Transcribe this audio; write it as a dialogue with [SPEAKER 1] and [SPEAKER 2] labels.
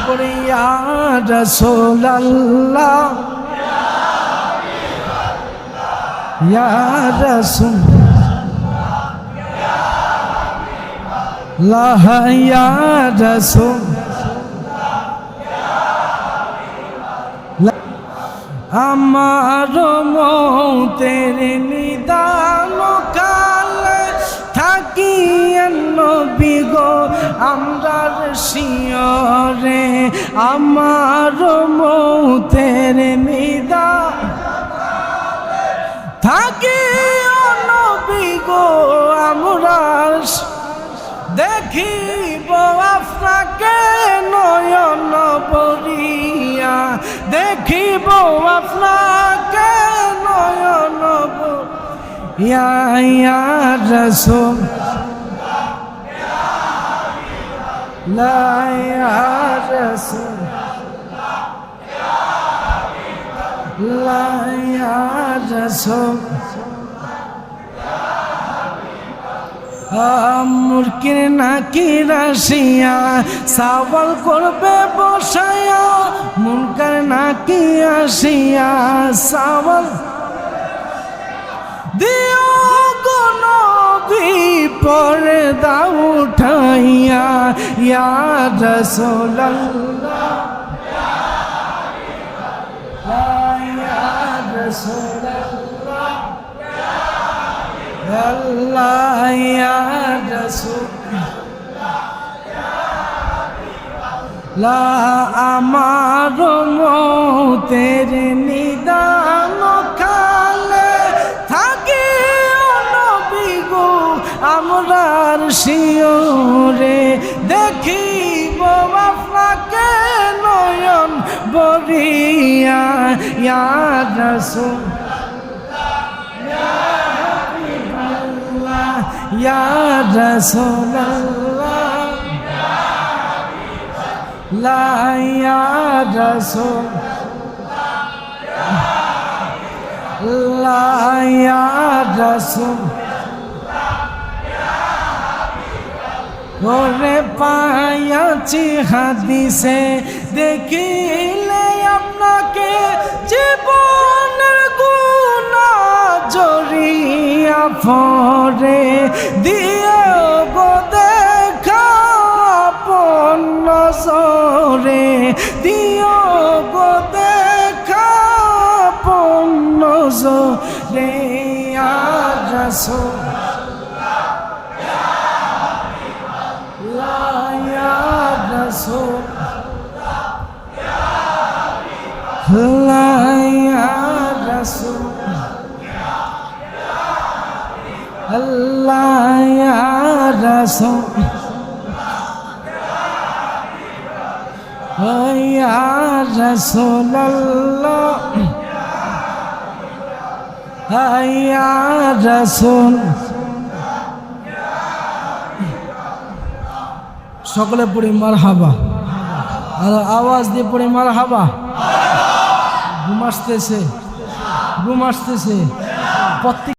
[SPEAKER 1] পড়ি ইয়া রাসূলুল্লাহ ইয়া রাসূলুল্লাহ ইয়া রাসূল আমার মৌতের নিদান কালে থাকিয়েন নবী গো আমরার শিয়রে আমার মৌতের নিদান থাকিয়েন নবী গো আমরার দেখিব আপনাকে নয়ন ভরিয়া দেখিব আপনাকে নয়ন ভরিয়া ইয়া রাসূল লা ইয়া রাসূল লা ইয়া রাসূল মুরকির নাকি রাশিয়া সাওয়াল করবে বসায়া মুনকার নাকি আসিয়া সাওয়াল দিও গো নবী পর্দা উঠাইয়া ইয়া রাসূলুল্লাহ ইয়া রাসূলুল্লাহ আল্লাহ ইয়া রাসূলুল্লাহ আমার মৌতের নিদান কালে থাকে নবী গো আমরার শিয়রে দেখিব আপনাকে নয়ন ভরিয়া ইয়া রাসূল ইয়া রাসূলুল্লাহ লা ইয়া রাসূল লা ইয়া রাসূল ওরে পায়াছি হাদিসে দেখিলে আপনাকে জীবনের গুনাহ জড়িয়া পড়ে দিও গো দেখা আপন নজরে দিও গো দেখা আপন নজরে ইয়া রাসূলুল্লাহ লা ইয়া রাসূলুল্লাহ লা ইয়া রাসূল আল্লাহ ইয়া রাসূল ইয়া রাসূলুল্লাহ ইয়া রাসূল সকলে পড়ি মারহাবা আর আওয়াজ দিয়ে পড়ি মারহাবা ঘুম আসতেছে প্রত্যেক